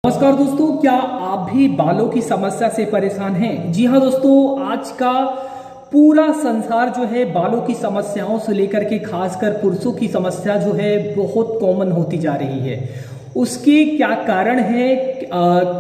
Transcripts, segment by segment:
नमस्कार दोस्तों, क्या आप भी बालों की समस्या से परेशान हैं? जी हाँ दोस्तों, आज का पूरा संसार जो है बालों की समस्याओं से लेकर के खासकर पुरुषों की समस्या जो है बहुत कॉमन होती जा रही है। उसके क्या कारण है,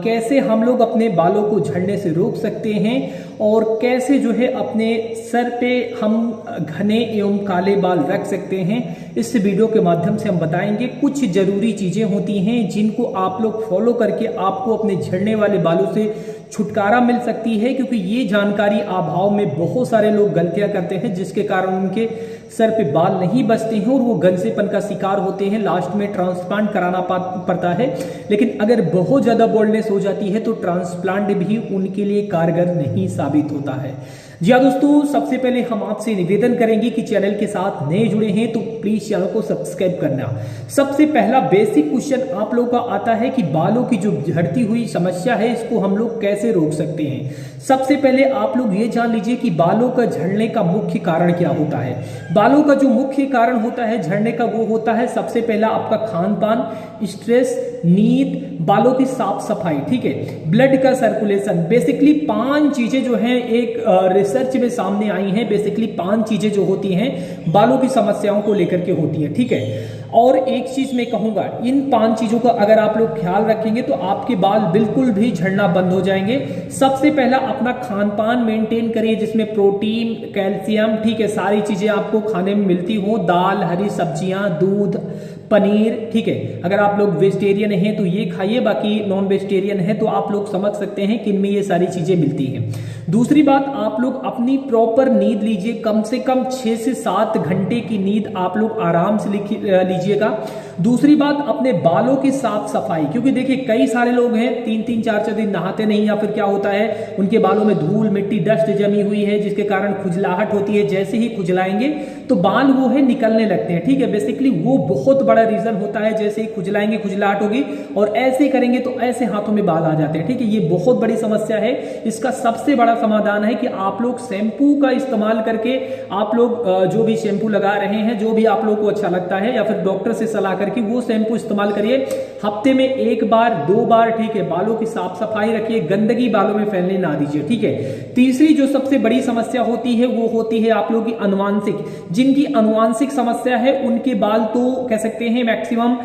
कैसे हम लोग अपने बालों को झड़ने से रोक सकते हैं और कैसे जो है अपने सर पे हम घने एवं काले बाल रख सकते हैं, इस वीडियो के माध्यम से हम बताएंगे। कुछ जरूरी चीजें होती हैं जिनको आप लोग फॉलो करके आपको अपने झड़ने वाले बालों से छुटकारा मिल सकती है, क्योंकि ये जानकारी अभाव में बहुत सारे लोग गलतियां करते हैं जिसके कारण उनके सर पे बाल नहीं बचते हैं और वो गंजेपन का शिकार होते हैं। लास्ट में ट्रांसप्लांट कराना पड़ता है, लेकिन अगर बहुत ज्यादा बाल्डनेस हो जाती है तो ट्रांसप्लांट भी उनके लिए कारगर नहीं साबित होता है। जी हाँ दोस्तों, सबसे पहले हम आपसे निवेदन करेंगे कि चैनल के साथ नए जुड़े हैं तो प्लीज चैनल को सब्सक्राइब करना। सबसे पहला बेसिक क्वेश्चन आप लोगों का आता है कि बालों की जो झड़ती हुई समस्या है इसको हम लोग कैसे रोक सकते हैं। सबसे पहले आप लोग ये जान लीजिए कि बालों का झड़ने का मुख्य कारण क्या होता है। बालों का जो मुख्य कारण होता है झड़ने का वो होता है सबसे पहला आपका खान पान, स्ट्रेस, नींद, बालों की साफ सफाई, ठीक है, ब्लड का सर्कुलेशन। बेसिकली 5 चीजें जो हैं एक रिसर्च में सामने आई हैं। बेसिकली 5 चीजें जो होती हैं बालों की समस्याओं को लेकर के होती हैं, ठीक है। और एक चीज मैं कहूंगा, इन 5 चीजों का अगर आप लोग ख्याल रखेंगे तो आपके बाल बिल्कुल भी झड़ना बंद हो जाएंगे। सबसे पहला अपना खान पान मेंटेन करिए जिसमें प्रोटीन, कैल्शियम, ठीक है, सारी चीजें आपको खाने में मिलती हो। दाल, हरी सब्जियां, दूध, पनीर, ठीक है। अगर आप लोग वेजिटेरियन हैं तो ये खाइए, बाकी नॉन वेजिटेरियन है तो आप लोग समझ सकते हैं कि इनमें ये सारी चीजें मिलती हैं। दूसरी बात, आप लोग अपनी प्रॉपर नींद लीजिए। कम से कम 6 से 7 घंटे की नींद आप लोग आराम से लीजिएगा। दूसरी बात, अपने बालों की साफ सफाई, क्योंकि देखिए कई सारे लोग हैं 3-3, 4-4 दिन नहाते नहीं, या फिर क्या होता है उनके बालों में धूल, मिट्टी, डस्ट जमी हुई है जिसके कारण खुजलाहट होती है। जैसे ही खुजलाएंगे तो बाल वो है निकलने लगते हैं, ठीक है। बेसिकली वो बहुत बड़ा रीजन होता है। जैसे ही खुजलाएंगे खुजलाहट होगी और ऐसे करेंगे तो ऐसे हाथों में बाल आ जाते हैं, ठीक है। ये बहुत बड़ी समस्या है। इसका सबसे बड़ा समाधान है कि आप लोग शैम्पू का इस्तेमाल करके, आप लोग जो भी शैम्पू लगा रहे हैं, जो भी आप लोग को अच्छा लगता है, या फिर डॉक्टर से सलाह करके वो शैम्पू इस्तेमाल करिए। हफ्ते में 1 बार 2 बार, ठीक है। बालों की साफ सफाई रखिए, गंदगी बालों में फैलने ना दीजिए, ठीक है। तीसरी जो सबसे बड़ी समस्या होती है वो होती है आप लोगों की अनुवांशिक। जिनकी अनुवांशिक समस्या है उनके बाल तो कह सकते हैं मैक्सिमम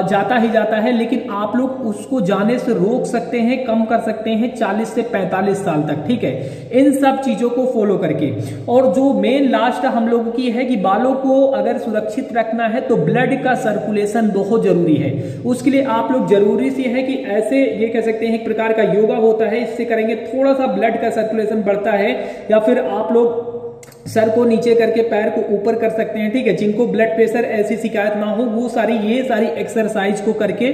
जाता ही जाता है, लेकिन आप लोग उसको जाने से रोक सकते हैं, कम कर सकते हैं 40 से 45 साल तक, ठीक है, इन सब चीजों को फॉलो करके। और जो मेन लास्ट हम लोगों की है कि बालों को अगर सुरक्षित रखना है तो ब्लड का सर्कुलेशन बहुत जरूरी है। उसके लिए आप लोग जरूरी सी है कि ऐसे ये कह सकते हैं एक प्रकार का योगा होता है, इससे करेंगे थोड़ा सा ब्लड का सर्कुलेशन बढ़ता है। या फिर आप लोग सर को नीचे करके पैर को ऊपर कर सकते हैं, ठीक है। जिनको ब्लड प्रेशर ऐसी शिकायत ना हो वो ये सारी एक्सरसाइज को करके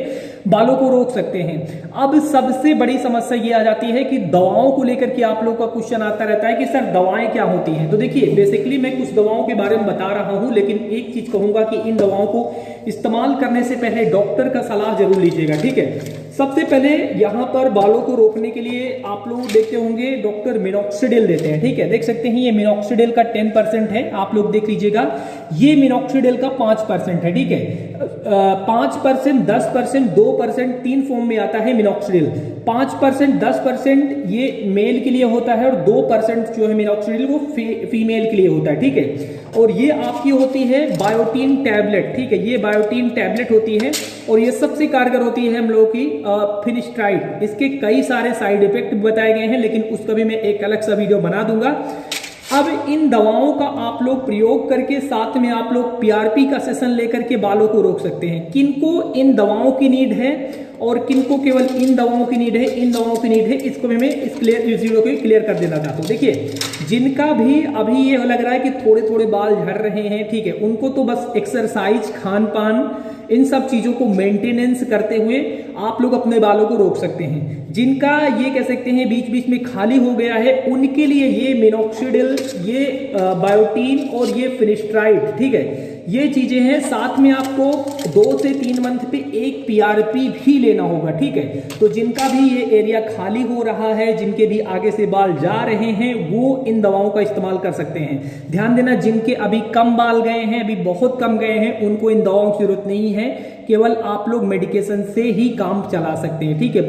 बालों को रोक सकते हैं। अब सबसे बड़ी समस्या ये आ जाती है कि दवाओं को लेकर के आप लोग का क्वेश्चन आता रहता है कि सर दवाएं क्या होती हैं। तो देखिए बेसिकली मैं कुछ दवाओं के बारे में बता रहा हूं, लेकिन एक चीज कहूंगा कि इन दवाओं को इस्तेमाल करने से पहले डॉक्टर का सलाह जरूर लीजिएगा, ठीक है। सबसे पहले यहाँ पर बालों को रोकने के लिए आप लोग देखते होंगे डॉक्टर मिनॉक्सिडिल देते हैं, ठीक है। देख सकते हैं ये मिनॉक्सिडिल का 10% है, आप लोग देख लीजिएगा। ये मिनॉक्सिडिल का 5% है, ठीक है। 5%, 10%, 2%, 3 फॉर्म में आता है मिनॉक्सिडिल। 5%, 10% ये मेल के लिए होता है और 2% जो है मिनॉक्सिडिल वो फीमेल के लिए होता है, ठीक है। और ये आपकी होती है बायोटीन टैबलेट, ठीक है। ये बायोटीन टैबलेट होती है और ये सबसे कारगर होती है हम लोगों की फिनिस्ट्राइड। इसके कई सारे साइड इफेक्ट बताए गए हैं, लेकिन उसका भी मैं एक अलग सा वीडियो बना दूंगा। अब इन दवाओं का आप लोग प्रयोग करके साथ में आप लोग पीआरपी का सेशन लेकर के बालों को रोक सकते हैं। किनको इन दवाओं की नीड है और किनको केवल इन दवाओं की नीड है, इन दवाओं की नीड है, इसको मैं इस वीडियो को क्लियर कर देना चाहता हूँ। देखिए जिनका भी अभी ये लग रहा है कि थोड़े थोड़े बाल झड़ रहे हैं, ठीक है, उनको तो बस एक्सरसाइज, खान पान, इन सब चीजों को मेंटेनेंस करते हुए आप लोग अपने बालों को रोक सकते हैं। जिनका ये कह सकते हैं बीच बीच में खाली हो गया है उनके लिए ये मिनॉक्सिडिल, ये बायोटीन और ये फिनिस्ट्राइड, ठीक है, ये चीजें हैं। साथ में आपको 2 से 3 मंथ पे एक पीआरपी भी लेना होगा, ठीक है। तो जिनका भी ये एरिया खाली हो रहा है, जिनके भी आगे से बाल जा रहे हैं, वो इन दवाओं का इस्तेमाल कर सकते हैं। ध्यान देना, जिनके अभी कम बाल गए हैं, अभी बहुत कम गए हैं, उनको इन दवाओं की जरूरत नहीं है। केवल आप लोग मेडिकेशन से ही काम चला सकते हैं, ठीक है।